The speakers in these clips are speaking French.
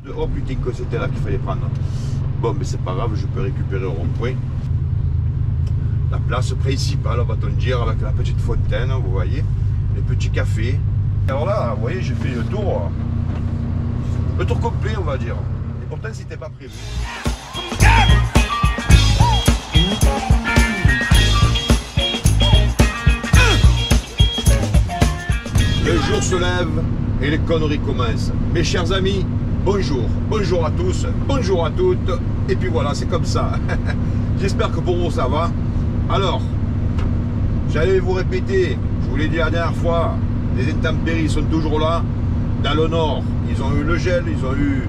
Oh putain que c'était là qu'il fallait prendre. Bon mais c'est pas grave, je peux récupérer au rond-point. La place principale, va-t-on dire, avec la petite fontaine, vous voyez, les petits cafés. Alors là, vous voyez, j'ai fait le tour complet, on va dire. Et pourtant, c'était pas prévu. Le jour se lève et les conneries commencent. Mes chers amis, bonjour. Bonjour à tous, bonjour à toutes. Et puis voilà, c'est comme ça. J'espère que pour vous, ça va. Alors, j'allais vous répéter, je vous l'ai dit la dernière fois, les intempéries sont toujours là. Dans le nord, ils ont eu le gel, ils ont eu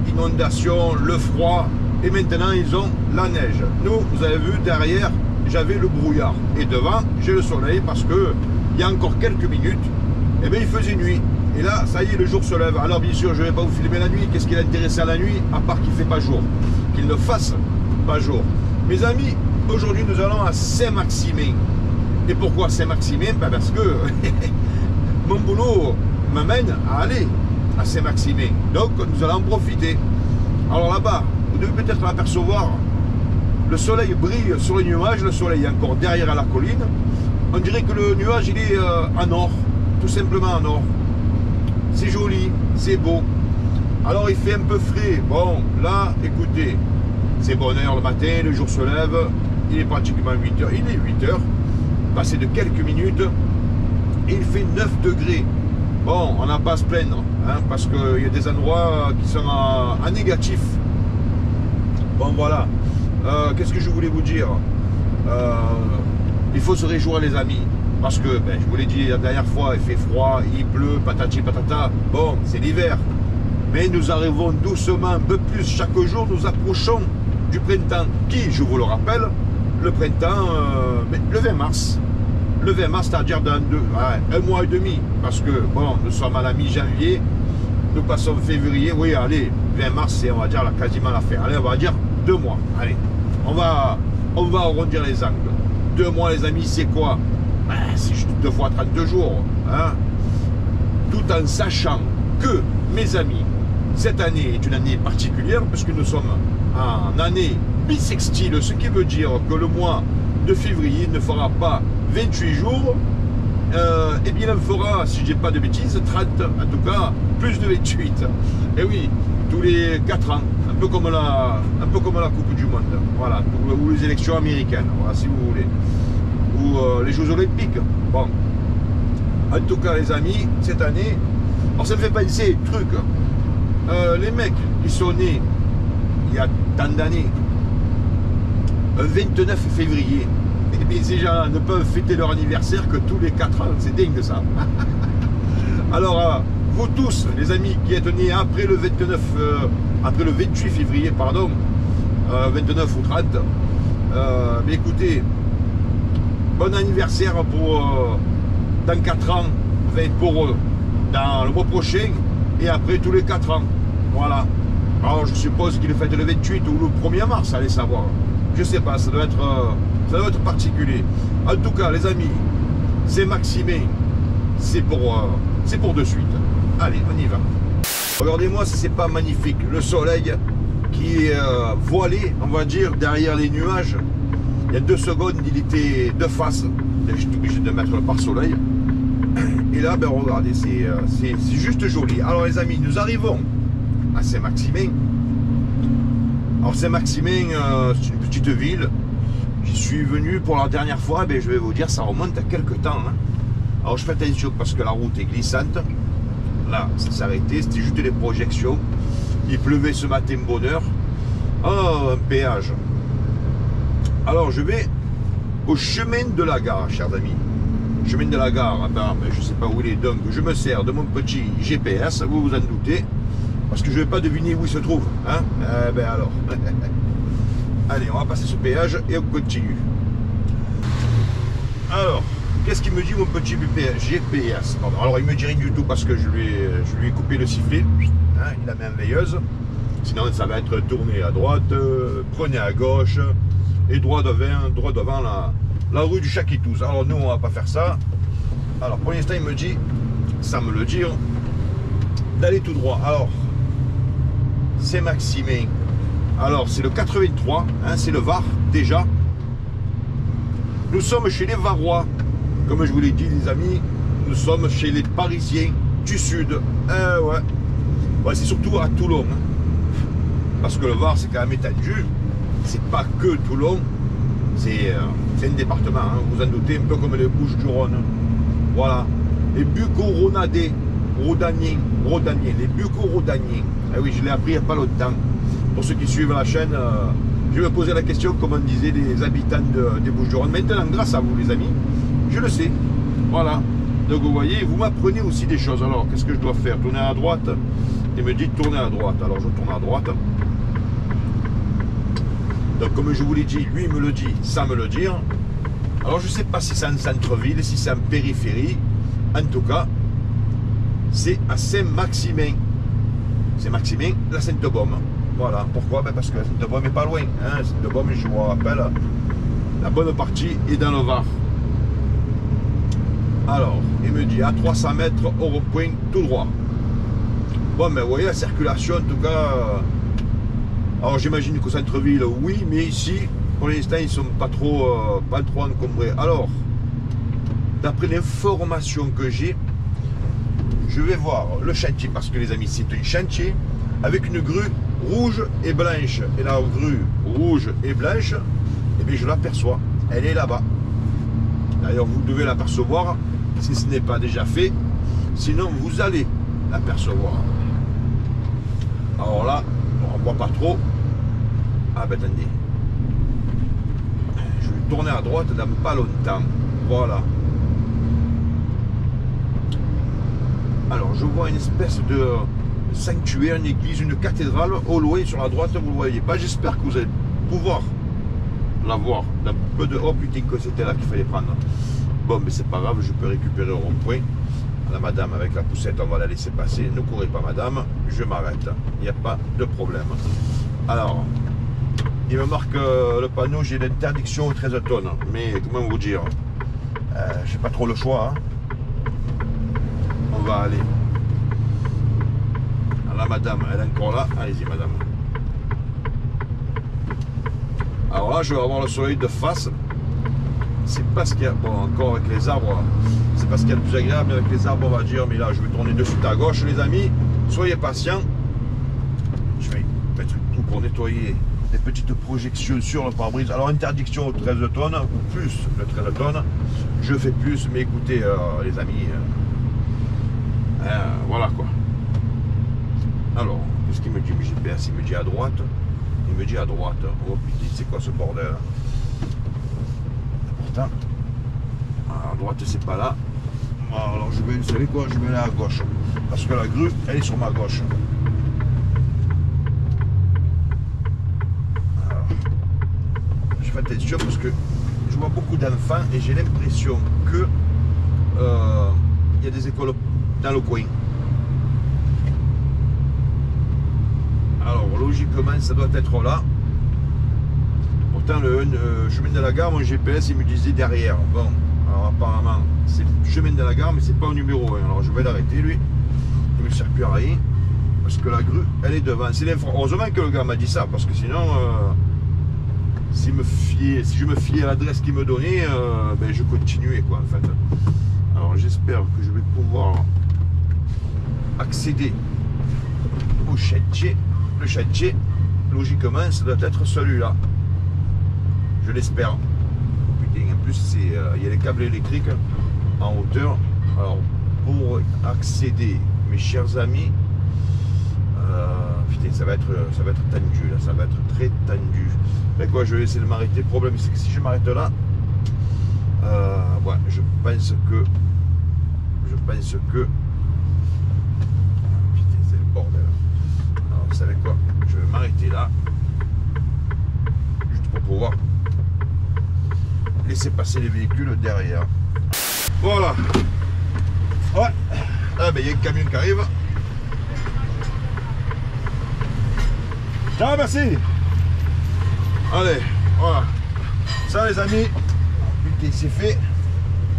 inondation, le froid, et maintenant ils ont la neige. Nous, vous avez vu, derrière, j'avais le brouillard. Et devant, j'ai le soleil parce que il y a encore quelques minutes, eh bien, il faisait nuit. Et là, ça y est, le jour se lève. Alors bien sûr, je ne vais pas vous filmer la nuit. Qu'est-ce qui est intéressant à la nuit, à part qu'il ne fait pas jour, qu'il ne fasse pas jour. Mes amis, aujourd'hui, nous allons à Saint-Maximin. Et pourquoi Saint-Maximin? Ben parce que mon boulot m'amène à aller à Saint-Maximin. Donc, nous allons en profiter. Alors là-bas, vous devez peut-être l'apercevoir. Le soleil brille sur les nuages. Le soleil est encore derrière la colline. On dirait que le nuage, il est en or. Tout simplement en or. C'est joli, c'est beau. Alors, il fait un peu frais. Bon, là, écoutez, c'est bonne heure le matin, le jour se lève. Il est pratiquement 8 heures. Il est 8 heures. Passé de quelques minutes. Et il fait 9 degrés. Bon, on n'a pas à se plaindre, hein, parce qu'il y a des endroits qui sont en négatif. Bon, voilà. Qu'est-ce que je voulais vous dire? Il faut se réjouir, les amis. Parce que, ben, je vous l'ai dit la dernière fois, il fait froid, il pleut, patati patata. Bon, c'est l'hiver. Mais nous arrivons doucement, un peu plus chaque jour, nous approchons du printemps. Qui, je vous le rappelle, le printemps, le 20 mars. Le 20 mars, c'est-à-dire dans un mois et demi. Parce que, bon, nous sommes à la mi-janvier, nous passons février. Oui, allez, 20 mars, c'est, on va dire, quasiment la fin. Allez, on va dire 2 mois. Allez, on va arrondir les angles. 2 mois, les amis, c'est quoi? Ben, c'est juste 2 fois 32 jours. Hein? Tout en sachant que, mes amis, cette année est une année particulière, puisque nous sommes en année bissextile, ce qui veut dire que le mois de février ne fera pas 28 jours, et bien il en fera, si je dis pas de bêtises, 30, en tout cas, plus de 28. Et oui, tous les 4 ans, un peu comme la Coupe du Monde, voilà, ou les élections américaines, voilà, si vous voulez, ou les Jeux Olympiques. Bon, en tout cas, les amis, cette année, alors ça me fait penser truc, les mecs qui sont nés il y a tant d'années, un 29 février, et bien ces gens ne peuvent fêter leur anniversaire que tous les 4 ans, c'est dingue ça. Alors, vous tous, les amis qui êtes nés après le 28 février, pardon, 29 ou 30, mais écoutez, bon anniversaire pour dans 4 ans, enfin pour dans le mois prochain, et après tous les 4 ans, voilà. Alors je suppose qu'il fête le 28 ou le 1er mars, allez savoir. Je sais pas, ça doit être particulier. En tout cas, les amis, c'est Maximin, c'est pour de suite. Allez, on y va. Regardez-moi si c'est pas magnifique. Le soleil qui est voilé, on va dire, derrière les nuages. Il y a 2 secondes, il était de face. J'étais obligé de mettre le pare-soleil. Et là, ben regardez, c'est juste joli. Alors les amis, nous arrivons à Saint-Maximin. Alors Saint-Maximin, c'est une petite ville. J'y suis venu pour la dernière fois, ben, je vais vous dire, ça remonte à quelques temps. Hein. Alors je fais attention parce que la route est glissante. Là, ça s'est arrêté, c'était juste des projections. Il pleuvait ce matin, bonheur. Oh, un péage. Alors je vais au chemin de la gare, chers amis. Chemin de la gare, ben, je ne sais pas où il est, donc je me sers de mon petit GPS, vous vous en doutez. Parce que je ne vais pas deviner où il se trouve. Hein, ben alors. Allez, on va passer ce péage et on continue. Alors, qu'est-ce qu'il me dit mon petit GPS? Pardon. Alors, il me dit rien du tout parce que je lui ai coupé le sifflet. Hein, il a mis en veilleuse. Sinon, ça va être tourné à droite, prenez à gauche et droit devant la rue du Chaquitous. Alors, nous, on va pas faire ça. Alors, pour l'instant, il me dit, ça me le dit, d'aller tout droit. Alors, Saint-Maximin. Alors, c'est le 83, hein, c'est le Var, déjà. Nous sommes chez les Varois. Comme je vous l'ai dit, les amis, nous sommes chez les Parisiens du Sud. Ouais, c'est surtout à Toulon. Hein. Parce que le Var, c'est quand même étendu. C'est pas que Toulon. C'est un département, hein, vous en doutez, un peu comme les Bouches-du-Rhône. Voilà. Les Bucco-Rodaniens. Les Bucco-Rodaniens. Ah oui, je l'ai appris il n'y a pas longtemps. Pour ceux qui suivent la chaîne, je me posais la question, comment disaient les habitants des Bouches-du-Rhône. Maintenant, grâce à vous, les amis, je le sais. Voilà. Donc, vous voyez, vous m'apprenez aussi des choses. Alors, qu'est-ce que je dois faire? Tourner à droite? Il me dit de tourner à droite. Alors, je tourne à droite. Donc, comme je vous l'ai dit, lui, il me le dit sans me le dire. Alors, je ne sais pas si c'est en centre-ville, si c'est en périphérie. En tout cas, c'est à Saint-Maximin. Saint-Maximin, la Sainte-Baume. Voilà. Pourquoi? Ben parce que la Sainte-Baume n'est pas loin. Hein. Sainte-Baume, je vous rappelle, la bonne partie est dans le Var. Alors, il me dit à 300 mètres au rond-point tout droit. Bon, mais vous voyez, la circulation, en tout cas... alors, j'imagine qu'au centre-ville, oui, mais ici, pour l'instant, ils ne sont pas trop encombrés. Alors, d'après l'information que j'ai, je vais voir le chantier, parce que les amis, c'est un chantier avec une grue rouge et blanche. Et la grue rouge et blanche, eh bien, je l'aperçois. Elle est là-bas. D'ailleurs, vous devez l'apercevoir si ce n'est pas déjà fait. Sinon, vous allez l'apercevoir. Alors là, on ne voit pas trop. Ah ben attendez. Je vais tourner à droite dans pas longtemps. Voilà. Alors, je vois une espèce de sanctuaire, une église, une cathédrale au loin sur la droite, vous ne le voyez pas. J'espère que vous allez pouvoir la voir d'un peu de... Oh putain, que c'était là qu'il fallait prendre. Bon, mais c'est pas grave, je peux récupérer au rond-point. La madame avec la poussette, on va la laisser passer. Ne courez pas, madame, je m'arrête. Il n'y a pas de problème. Alors, il me marque le panneau, j'ai l'interdiction aux 13 tonnes. Mais comment vous dire, je n'ai pas trop le choix. Hein. On va aller. La madame, elle est encore là. Allez-y, madame. Alors là, je vais avoir le soleil de face. C'est pas ce qu'il y a, bon, encore avec les arbres, c'est pas ce qu'il y a de plus agréable avec les arbres, on va dire, mais là, je vais tourner de suite à gauche, les amis. Soyez patients. Je vais mettre tout pour nettoyer les petites projections sur le pare-brise. Alors, interdiction aux 13 tonnes, ou plus de 13 tonnes. Je fais plus, mais écoutez, les amis, voilà quoi. Alors, qu'est-ce qu'il me dit, GPS? Il me dit à droite. Il me dit à droite. Oh putain, c'est quoi ce bordel? Pourtant, à droite, c'est pas là. Alors, je vais, vous savez quoi? Je vais aller à gauche. Parce que la grue, elle est sur ma gauche. Alors, je fais attention parce que je vois beaucoup d'enfants et j'ai l'impression que il y a des écoles dans le coin. Alors logiquement ça doit être là. Pourtant le chemin de la gare, mon GPS il me disait derrière. Bon, alors apparemment c'est le chemin de la gare mais c'est pas au numéro 1. Alors je vais l'arrêter lui. Il me sert plus à rien. Parce que la grue elle est devant. Heureusement que le gars m'a dit ça. Parce que sinon si je me fiais à l'adresse qu'il me donnait, ben, je continuais quoi en fait. Alors j'espère que je vais pouvoir accéder au chantier. Le chantier, logiquement, ça doit être celui-là. Je l'espère. Putain, en plus, il y a les câbles électriques en hauteur. Alors, pour accéder, mes chers amis, putain, ça va être tendu, là. Ça va être très tendu. Mais quoi, je vais essayer de m'arrêter. Le problème, c'est que si je m'arrête là, ouais, je pense que... Putain, c'est le bordel. Alors, vous savez quoi? Je vais m'arrêter là. Juste pour pouvoir laisser passer les véhicules derrière. Voilà. Ouais. Ah ben il y a un camion qui arrive. Ciao, merci. Allez, voilà. Ça les amis. Putain, c'est fait.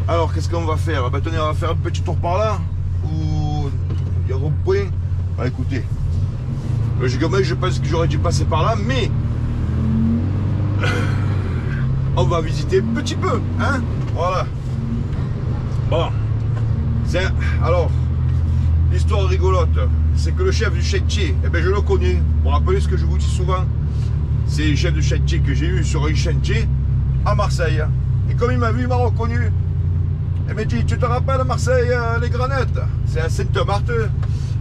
Alors qu'est-ce qu'on va faire? Ben, tenez, on va faire un petit tour par là. Où il y a un rond-point. Bah écoutez. Logiquement, je pense que j'aurais dû passer par là, mais on va visiter un petit peu, hein. Voilà. Bon. Alors, l'histoire rigolote, c'est que le chef du chantier, eh ben, je le connais. Pour rappeler ce que je vous dis souvent, c'est le chef de chantier que j'ai eu sur un chantier à Marseille. Et comme il m'a vu, il m'a reconnu. Il m'a dit, tu te rappelles Marseille, les Granettes? C'est à Sainte-Marthe.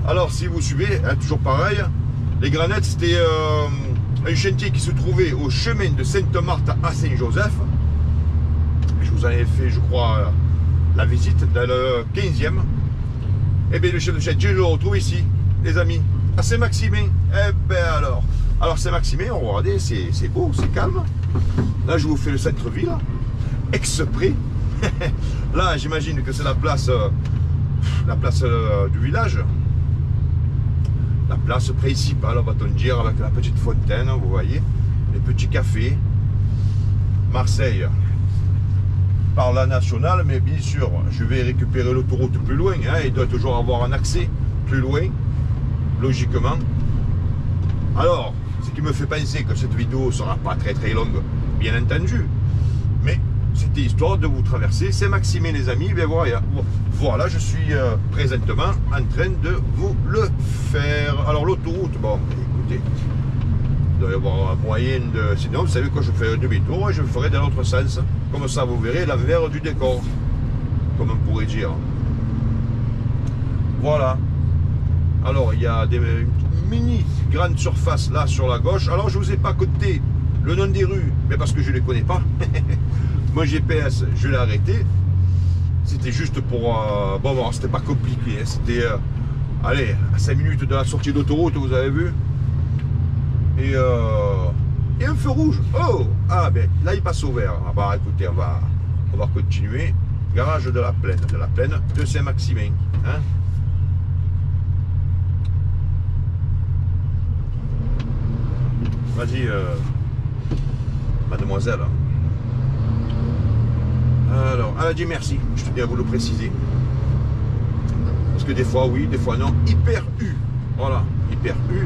Alors, si vous suivez, hein, toujours pareil, les Granettes, c'était un chantier qui se trouvait au chemin de Sainte-Marthe à Saint-Joseph. Je vous en ai fait, je crois, la visite dans le 15e. Et bien, le chef de chantier, je le retrouve ici, les amis, à Saint-Maximin. Eh bien alors Saint-Maximin, regardez, c'est beau, c'est calme. Là, je vous fais le centre-ville, exprès. Là, j'imagine que c'est la place du village. La place principale, va-t-on dire, avec la petite fontaine, vous voyez, les petits cafés. Marseille, par la nationale, mais bien sûr, je vais récupérer l'autoroute plus loin. Hein, il doit toujours avoir un accès plus loin, logiquement. Alors, ce qui me fait penser que cette vidéo ne sera pas très très longue, bien entendu. Mais c'était histoire de vous traverser Saint-Maximin, les amis. Ben voilà, je suis présentement en train de vous le faire. Alors, l'autoroute, bon, écoutez, il doit y avoir un moyen de... Sinon, vous savez, quand je fais un demi-tour, je le ferai dans l'autre sens. Comme ça, vous verrez l'envers du décor, comme on pourrait dire. Voilà. Alors, il y a des mini grandes surfaces là sur la gauche. Alors, je ne vous ai pas coté le nom des rues, mais parce que je ne les connais pas. Mon GPS, je l'ai arrêté. C'était juste pour... bon, c'était pas compliqué. Hein. C'était, allez, à 5 minutes de la sortie d'autoroute, vous avez vu. Et un feu rouge. Oh, ah ben là il passe au vert. Ah bah écoutez, on va continuer. Garage de la plaine de Saint-Maximin. Hein. Vas-y, mademoiselle. Alors, elle a dit merci. Je tenais à vous le préciser. Parce que des fois oui, des fois non. Hyper U. Voilà, Hyper U,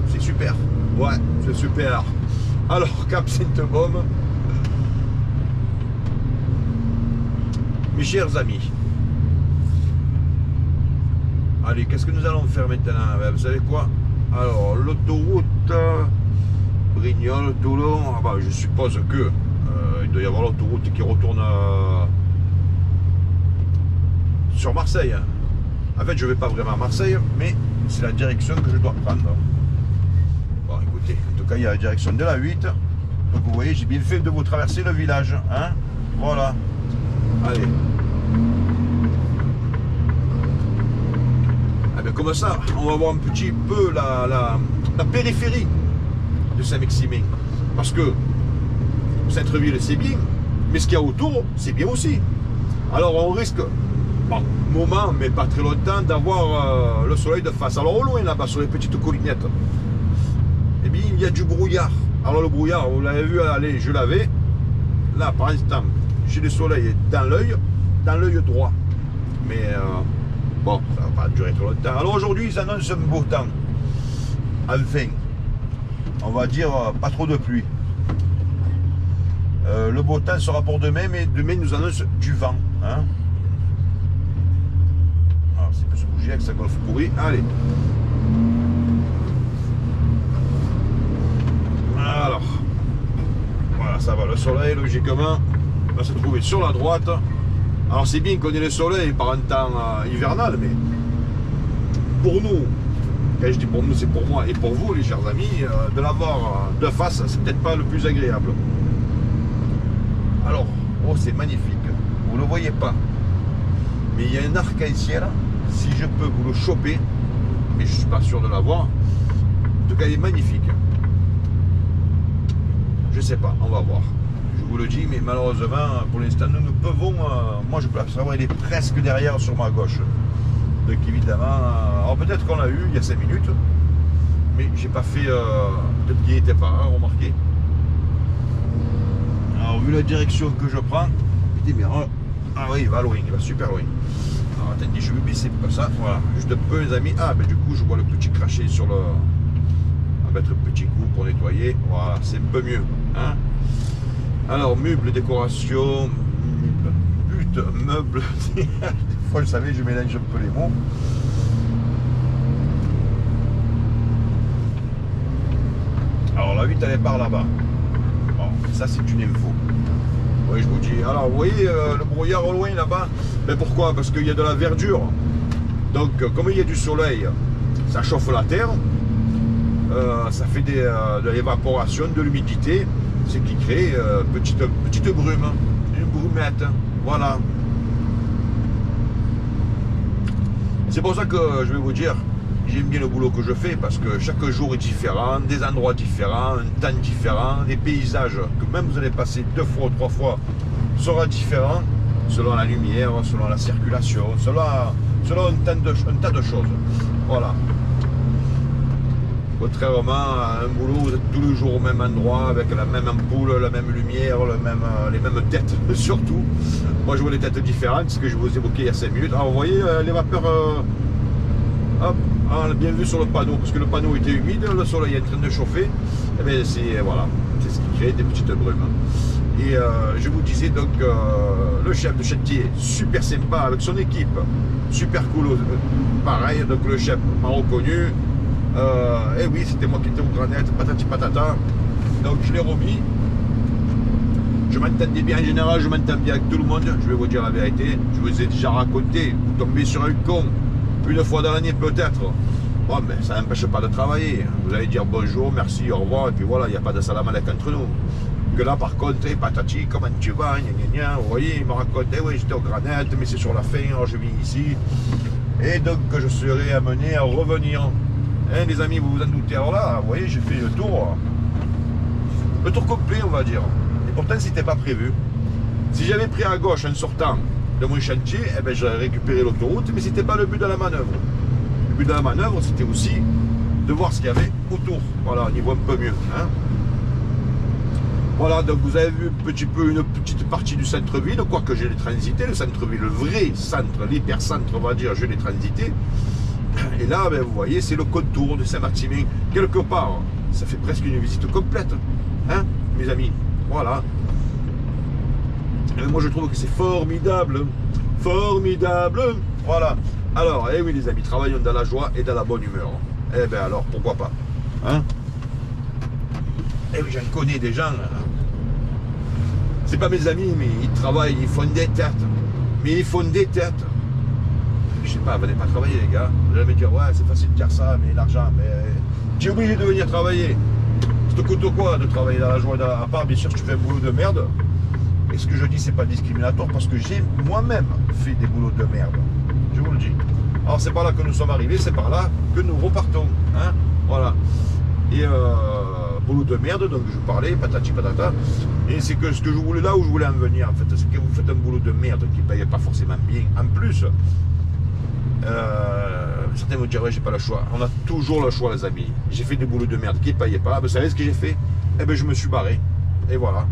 c'est super. Ouais, c'est super. Alors, Cap Sainte-Baume, mes chers amis, allez, qu'est-ce que nous allons faire maintenant? Ben, vous savez quoi? Alors, l'autoroute Brignoles, Toulon, ah bah, je suppose que il doit y avoir l'autoroute qui retourne sur Marseille. En fait, je ne vais pas vraiment à Marseille, mais c'est la direction que je dois prendre. Bon, écoutez, en tout cas, il y a la direction de la 8. Donc, vous voyez, j'ai bien fait de vous traverser le village. Hein, voilà. Allez. Ah bien, comme ça, on va voir un petit peu la périphérie de Saint-Maximin. Parce que centre-ville, c'est bien, mais ce qu'il y a autour, c'est bien aussi. Alors, on risque, bon, moment, mais pas très longtemps, d'avoir le soleil de face. Alors, au loin, là-bas, sur les petites collinettes, eh bien, il y a du brouillard. Alors, le brouillard, vous l'avez vu, allez, je l'avais. Là, par instant, j'ai le soleil dans l'œil droit. Mais, bon, ça va pas durer trop longtemps. Alors, aujourd'hui, ils annoncent un beau temps. Enfin, on va dire, pas trop de pluie. Le beau temps sera pour demain, mais demain nous annonce du vent. Hein. Alors, c'est peut se bouger avec sa golf pourri. Allez. Alors, voilà, ça va. Le soleil, logiquement, va se trouver sur la droite. Alors, c'est bien qu'on ait le soleil par un temps hivernal, mais pour nous, quand je dis pour nous, c'est pour moi et pour vous, les chers amis, de l'avoir de face, c'est peut-être pas le plus agréable. Alors, oh, c'est magnifique, vous ne le voyez pas, mais il y a un arc-en-ciel, si je peux vous le choper, mais je ne suis pas sûr de l'avoir. En tout cas, il est magnifique. Je ne sais pas, on va voir. Je vous le dis, mais malheureusement, pour l'instant, nous ne pouvons... moi, je peux savoir, il est presque derrière sur ma gauche. Donc, évidemment, alors peut-être qu'on l'a eu il y a 5 minutes, mais j'ai pas fait... peut-être qu'il n'y était pas, hein, remarquez. Alors, vu la direction que je prends, je dis, mais ah oui, il va loin, il va super loin. Alors, attendez, je vais baisser comme ça, voilà, juste un peu, les amis. Ah, ben du coup, je vois le petit cracher sur va mettre un petit coup pour nettoyer. Voilà, c'est un peu mieux. Hein. Alors, meubles, décoration, but, meubles. Des fois, vous savez, je mélange un peu les mots. Alors, la 8, elle est par là-bas. Bon, ça, c'est une info. Oui, je vous dis. Alors, vous voyez le brouillard au loin là-bas? Mais pourquoi? Parce qu'il y a de la verdure. Donc, comme il y a du soleil, ça chauffe la terre. Ça fait de l'évaporation, de l'humidité, ce qui crée petite brume, une brumette. Voilà. C'est pour ça que je vais vous dire, j'aime bien le boulot que je fais parce que chaque jour est différent, des endroits différents, un temps différent, des paysages que même vous allez passer 2 fois ou 3 fois sera différent selon la lumière, selon la circulation, selon un tas de choses. Voilà. Contrairement à un boulot, vous êtes tous les jours au même endroit, avec la même ampoule, la même lumière, les mêmes têtes surtout. Moi je vois les têtes différentes, ce que je vous évoquais il y a 5 minutes. Alors vous voyez les vapeurs, hop, on l'a bien vu sur le panneau, parce que le panneau était humide, le soleil est en train de chauffer. Et bien c'est voilà, c'est ce qui crée des petites brumes. Et je vous disais donc, le chef de chantier, super sympa avec son équipe, super cool, pareil, donc le chef m'a reconnu. Et oui, c'était moi qui étais aux granettes, patati patata. Donc je l'ai remis. Je m'entendais bien en général, je m'entends bien avec tout le monde. Je vais vous dire la vérité. Je vous ai déjà raconté. Vous tombez sur un con une fois dans l'année peut-être. Bon, mais ça n'empêche pas de travailler. Vous allez dire bonjour, merci, au revoir. Et puis voilà, il n'y a pas de salamalek entre nous. Que là par contre, patati, comment tu vas, gna gna gna. Vous voyez, il me raconte, oui, j'étais aux granettes, mais c'est sur la fin, alors je viens ici. Et donc je serai amené à revenir. Hein, les amis, vous vous en doutez. Alors là, vous voyez, j'ai fait le tour complet, on va dire. Et pourtant, c'était pas prévu. Si j'avais pris à gauche en sortant de mon chantier, eh ben, j'aurais récupéré l'autoroute, mais c'était pas le but de la manœuvre. Le but de la manœuvre, c'était aussi de voir ce qu'il y avait autour. Voilà, on y voit un peu mieux. Hein. Voilà, donc vous avez vu un petit peu une petite partie du centre-ville, quoique je l'ai transité, le centre-ville, le vrai centre, l'hypercentre, on va dire, je l'ai transité. Et là, ben, vous voyez, c'est le contour de Saint-Maximin. Quelque part, ça fait presque une visite complète. Hein, mes amis? Voilà. Et moi, je trouve que c'est formidable. Formidable. Voilà. Alors, eh oui, les amis, travaillons dans la joie et dans la bonne humeur. Eh bien, alors, pourquoi pas? Hein? Eh oui, j'en connais des gens. C'est pas mes amis, mais ils travaillent, ils font des têtes. Mais ils font des têtes. Je sais pas, venez pas travailler les gars. Vous allez me dire, ouais, c'est facile de dire ça, mais l'argent, mais tu es obligé de venir travailler. Ça te coûte quoi de travailler dans la joie, à part bien sûr tu fais un boulot de merde. Et ce que je dis, c'est pas discriminatoire parce que j'ai moi-même fait des boulots de merde. Je vous le dis. Alors c'est par là que nous sommes arrivés, c'est par là que nous repartons. Hein, voilà. Et boulot de merde, donc je parlais, patati patata. Et c'est que ce que je voulais là où je voulais en venir, en fait, c'est que vous faites un boulot de merde qui ne paye pas forcément bien. En plus, certains vont dire ouais, j'ai pas le choix. On a toujours le choix, les amis. J'ai fait des boulots de merde qui ne payaient pas. Vous savez ce que j'ai fait? Eh bien, je me suis barré. Et voilà.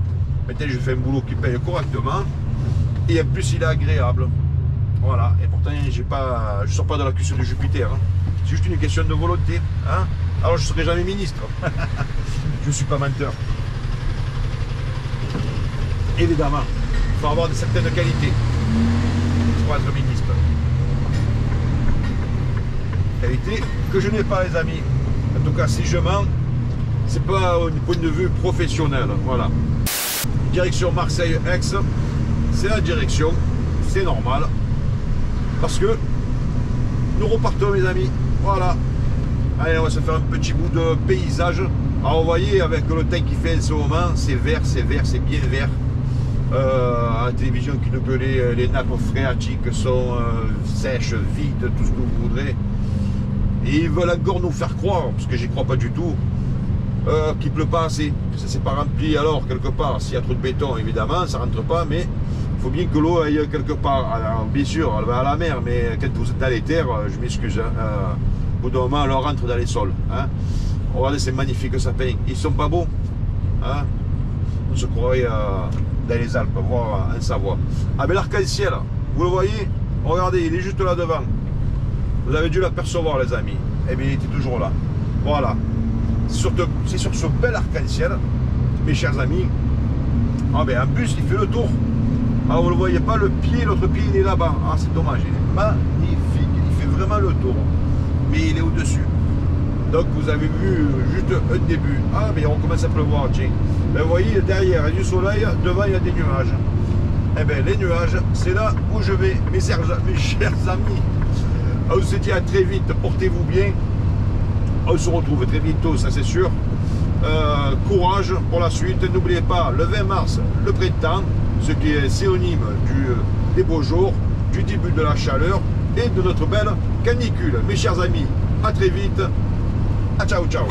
Maintenant, je fais un boulot qui paye correctement. Et en plus, il est agréable. Voilà. Et pourtant, je ne sors pas de la cuisse de Jupiter. Hein. C'est juste une question de volonté. Hein. Alors, je ne serai jamais ministre. Je ne suis pas menteur. Évidemment, il faut avoir de certaines qualités pour être ministre. Qualité que je n'ai pas, les amis. En tout cas, si je mens, c'est pas au point de vue professionnel. Voilà. Direction Marseille-Aix, c'est la direction, c'est normal. Parce que nous repartons, mes amis. Voilà. Allez, on va se faire un petit bout de paysage. Alors, vous voyez, avec le temps qui fait en ce moment, c'est vert, c'est bien vert. À la télévision qui nous gueulait, les nappes phréatiques sont sèches, vides, tout ce que vous voudrez. Et ils veulent encore nous faire croire, parce que j'y crois pas du tout, qu'il pleut pas assez, que ça s'est pas rempli. Alors, quelque part, s'il y a trop de béton, évidemment, ça rentre pas, mais il faut bien que l'eau aille quelque part. Alors, bien sûr, elle va à la mer, mais quand vous êtes dans les terres, je m'excuse, hein, au bout d'un moment, elle rentre dans les sols. Hein. Regardez ces magnifiques sapins, ils sont pas beaux. Hein. On se croirait dans les Alpes, voire en Savoie. Ah, mais l'arc-en-ciel, vous le voyez? Regardez, il est juste là devant. Vous avez dû l'apercevoir, les amis. Eh bien, il était toujours là. Voilà. c'est sur ce bel arc-en-ciel, mes chers amis. Ah ben un bus il fait le tour. Ah, vous ne le voyez pas, le pied, l'autre pied il est là-bas. Ah c'est dommage, il est magnifique, il fait vraiment le tour. Mais il est au-dessus. Donc vous avez vu juste un début. Ah mais on commence à pleuvoir, tiens. Ben, vous voyez derrière il y a du soleil, devant il y a des nuages. Eh bien les nuages, c'est là où je vais, mes chers amis. On se dit à très vite, portez-vous bien. On se retrouve très bientôt, ça c'est sûr. Courage pour la suite. N'oubliez pas, le 20 mars, le printemps, ce qui est synonyme des beaux jours, du début de la chaleur et de notre belle canicule. Mes chers amis, à très vite. Ciao, ciao.